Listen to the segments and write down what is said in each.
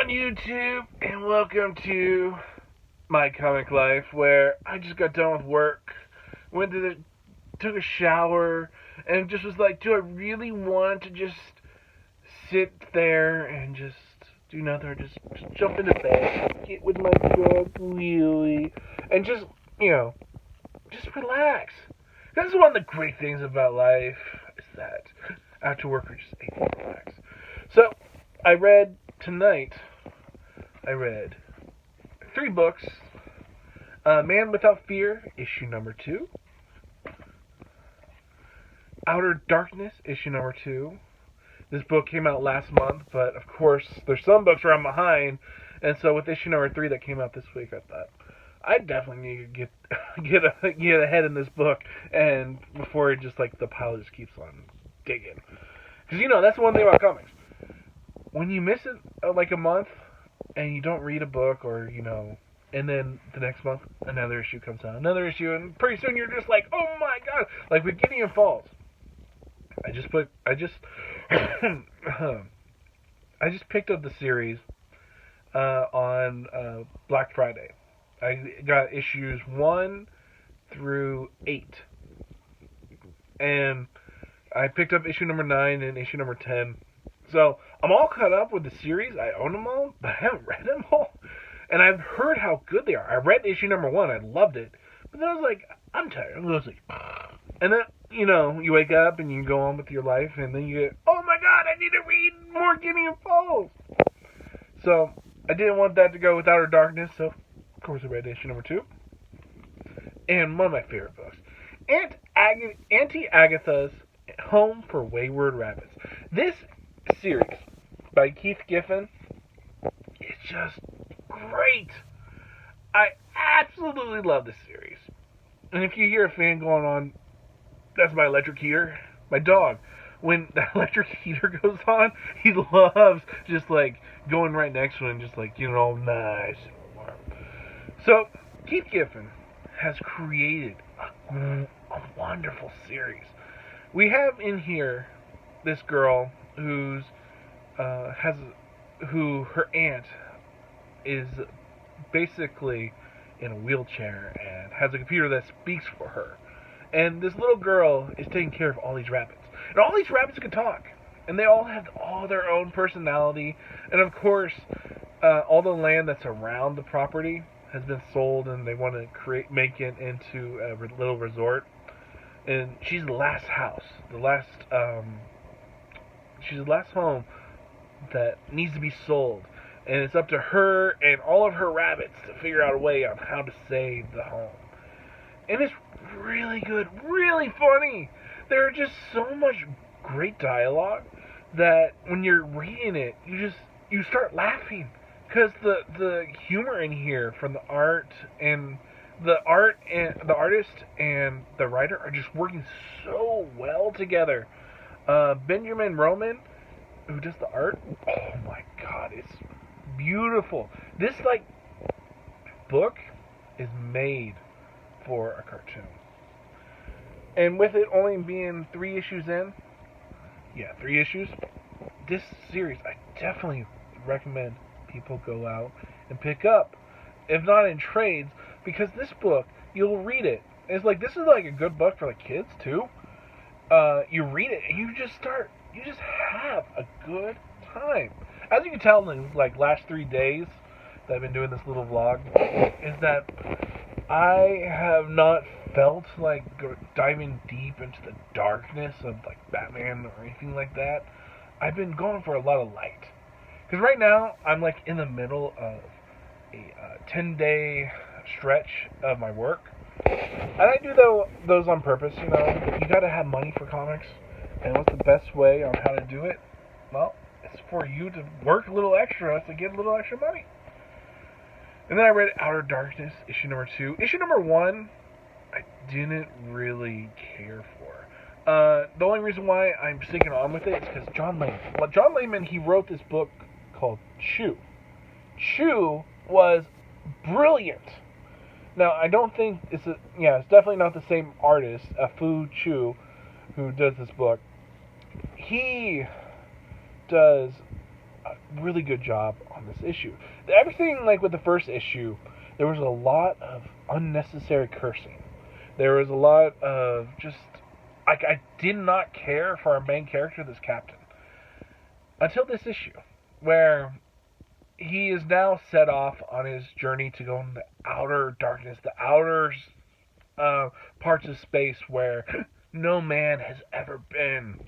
on YouTube, and welcome to my comic life, where I just got done with work, took a shower, and just was like, do I really want to just sit there and just do nothing, or just jump into bed, get with my dog, really, and just relax. That's one of the great things about life, is that after work we're just able to relax. So, tonight, I read 3 books. Man Without Fear, issue number 2. Outer Darkness, issue number 2. This book came out last month, but of course, there's some books where I'm behind, and so with issue number 3 that came out this week, I thought, I definitely need to get ahead in this book, and before it just, the pile just keeps on digging. Because, that's one thing about comics. When you miss it, a month, and you don't read a book, or, and then the next month, another issue comes out, another issue, and pretty soon you're just like, oh my god, like with Gideon Falls. I just picked up the series on Black Friday. I got issues 1 through 8. And I picked up issue number 9 and issue number 10. So, I'm all caught up with the series. I own them all, but I haven't read them all. And I've heard how good they are. I read issue number 1. I loved it. But then I was like, I'm tired. I was like, and then, you wake up and you go on with your life. And then you get, oh my god, I need to read more Gideon Falls. So, I didn't want that to go with Outer Darkness. So, of course, I read issue number 2. And one of my favorite books. Auntie Agatha's Home for Wayward Rabbits. This series by Keith Giffen is just great. I absolutely love this series. And if you hear a fan going on, that's my electric heater, my dog. When the electric heater goes on, he loves just going right next to it and just getting all nice and warm. So, Keith Giffen has created a wonderful series. We have in here this girl who her aunt is basically in a wheelchair and has a computer that speaks for her. And this little girl is taking care of all these rabbits. And all these rabbits can talk. And they all have all their own personality. And of course, all the land that's around the property has been sold, and they want to make it into a little resort. And she's the last house, she's the last home that needs to be sold. And it's up to her and all of her rabbits to figure out a way on how to save the home. And it's really good, really funny. There are just so much great dialogue that when you're reading it, you start laughing. Because the humor in here from the art and the artist and the writer are just working so well together. Benjamin Roman, who does the art, oh my god, it's beautiful. This book is made for a cartoon. And with it only being 3 issues in, 3 issues, this series I definitely recommend people go out and pick up, if not in trades, because this book, you'll read it. It's this is a good book for kids too. You read it and you just have a good time. As you can tell in the last 3 days that I've been doing this little vlog, is that I have not felt diving deep into the darkness of Batman or anything like that. I've been going for a lot of light. Because right now, I'm in the middle of a 10-day stretch of my work. And I do those on purpose, You gotta have money for comics. And what's the best way on how to do it? Well, it's for you to work a little extra to get a little extra money. And then I read Outer Darkness, issue number 2. Issue number 1, I didn't really care for. The only reason why I'm sticking on with it is because John Layman. Well, John Layman, he wrote this book called Chew. Chew was brilliant. Now, I don't think it's definitely not the same artist, Fu Chu, who does this book. He does really good job on this issue. Everything, like with the first issue, there was a lot of unnecessary cursing. There was a lot of just, like, I did not care for our main character, this captain, until this issue, where he is now set off on his journey to go into the outer darkness, the outer parts of space where no man has ever been.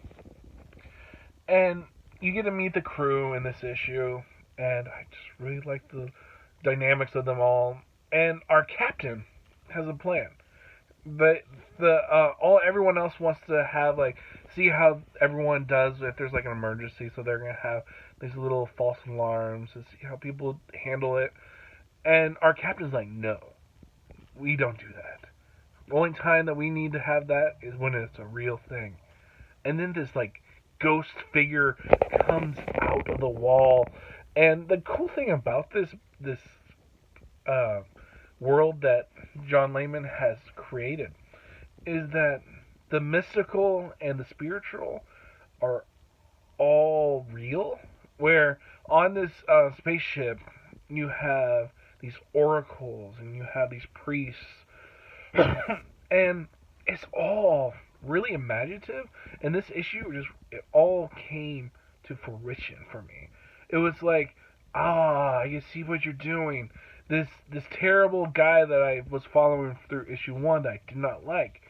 And you get to meet the crew in this issue, and I just really like the dynamics of them all. And our captain has a plan, but everyone else wants to have, like, see how everyone does if there's like an emergency. So they're gonna have these little false alarms to see how people handle it. And our captain's like, no, we don't do that. The only time that we need to have that is when it's a real thing. And then this, like, ghost figure comes out of the wall. And the cool thing about this world that John Layman has created is that the mystical and the spiritual are all real. Where on this spaceship you have these oracles and you have these priests, and it's all really imaginative. And this issue it all came to fruition for me. It was like, I can see what you're doing. This terrible guy that I was following through issue 1 that I did not like,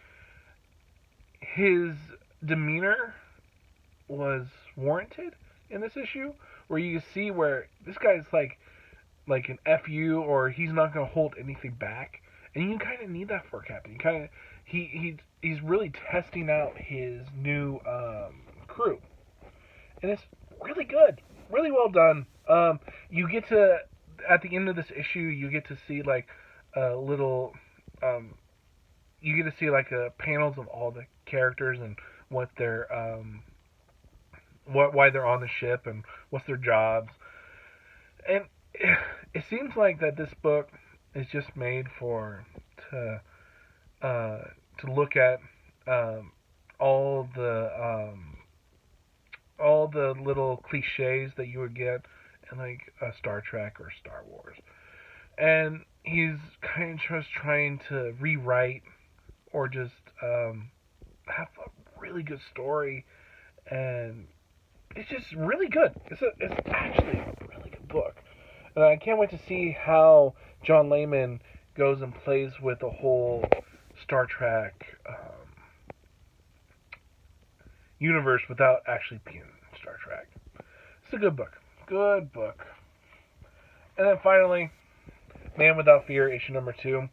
his demeanor was warranted in this issue, where you can see where this guy's like an FU, or he's not going to hold anything back. And you kind of need that for a captain. You kind of he's really testing out his new crew, and it's really good, really well done. You get to, at the end of this issue, you get to see like a little, you get to see like panels of all the characters and what their why they're on the ship and what's their jobs. And it seems like that this book is just made to look at all the little cliches that you would get in like Star Trek or Star Wars. And he's kind of just trying to rewrite or just have a really good story, and it's just really good. It's actually a really good book. And I can't wait to see how John Layman goes and plays with the whole Star Trek universe without actually being Star Trek. It's a good book. Good book. And then finally, Man Without Fear, issue number 2.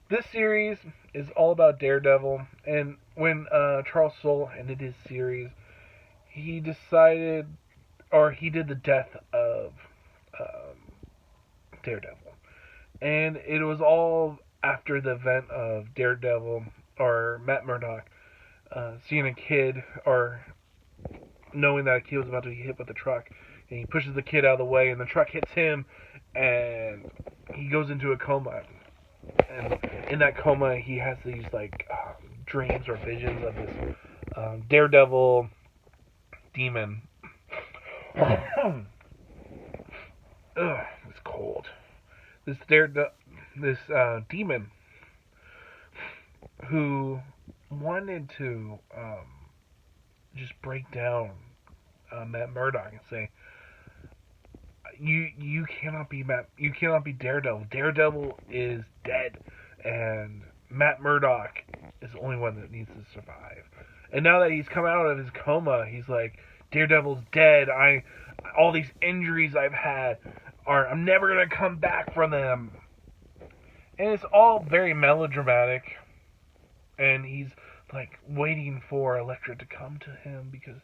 This series is all about Daredevil, and when Charles Soule ended his series, he decided, or he did the death of Daredevil. And it was all after the event of Daredevil, or Matt Murdock, seeing a kid, or knowing that a kid was about to be hit with a truck, and he pushes the kid out of the way, and the truck hits him, and he goes into a coma. And in that coma, he has these like dreams or visions of this Daredevil demon. It's cold. This demon who wanted to just break down Matt Murdock and say, you cannot be Daredevil. Daredevil is dead, and Matt Murdock is the only one that needs to survive. And now that he's come out of his coma, he's like, Daredevil's dead. All these injuries I've had I'm never gonna come back from them. And it's all very melodramatic, and he's like waiting for Elektra to come to him because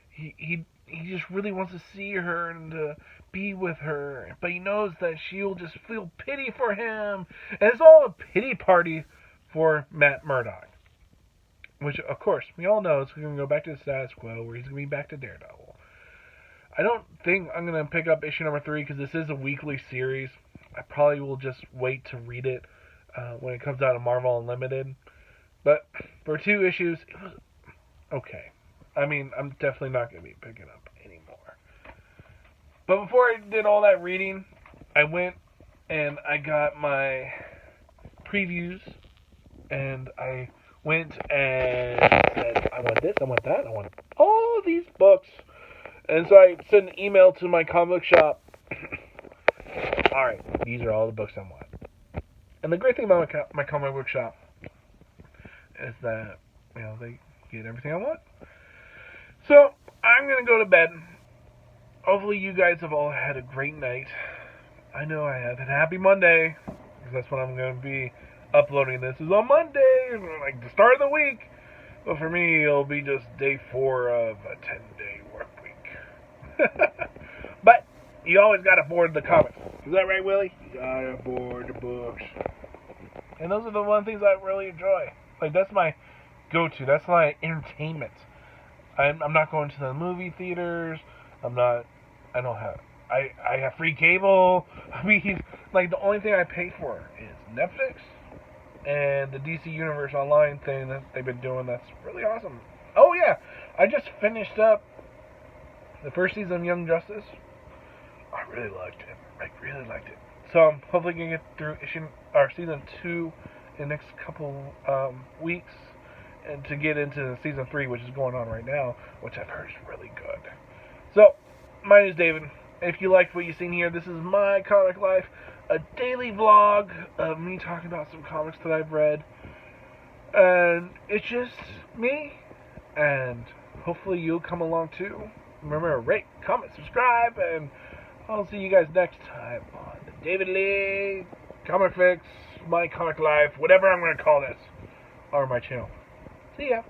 he just really wants to see her and to be with her, but he knows that she'll just feel pity for him, and it's all a pity party for Matt Murdock, which of course we all know is going to go back to the status quo where he's going to be back to Daredevil. I don't think I'm going to pick up issue number 3 because this is a weekly series. I probably will just wait to read it when it comes out of Marvel Unlimited. But for 2 issues, it was okay. I mean, I'm definitely not going to be picking up anymore. But before I did all that reading, I went and I got my previews, and I went and said, I want this, I want that, I want all of these books. And so I sent an email to my comic book shop. Alright, these are all the books I want. And the great thing about my comic book shop is that, they get everything I want. So, I'm going to go to bed. Hopefully you guys have all had a great night. I know I have. And happy Monday, because that's when I'm going to be uploading this. Is on Monday, like the start of the week. But for me, it'll be just day 4 of a 10-day work week. But you always got to board the comics. Is that right, Willie? You got to board the books. And those are the one things I really enjoy. Like, that's my go-to. That's my entertainment. I'm not going to the movie theaters. I have free cable. I mean, like, the only thing I pay for is Netflix and the DC Universe Online thing that they've been doing. That's really awesome. Oh, yeah. I just finished up the first season of Young Justice. I really liked it. So I'm hopefully going to get through season 2 in the next couple weeks, and to get into season 3, which is going on right now, which I've heard is really good. So, my name is David. If you liked what you've seen here, this is my comic life, a daily vlog of me talking about some comics that I've read. And it's just me, and hopefully you'll come along too. Remember, rate, comment, subscribe, and I'll see you guys next time on the David Lee Comic Fix, My Comic Life, whatever I'm going to call this, or my channel. See ya.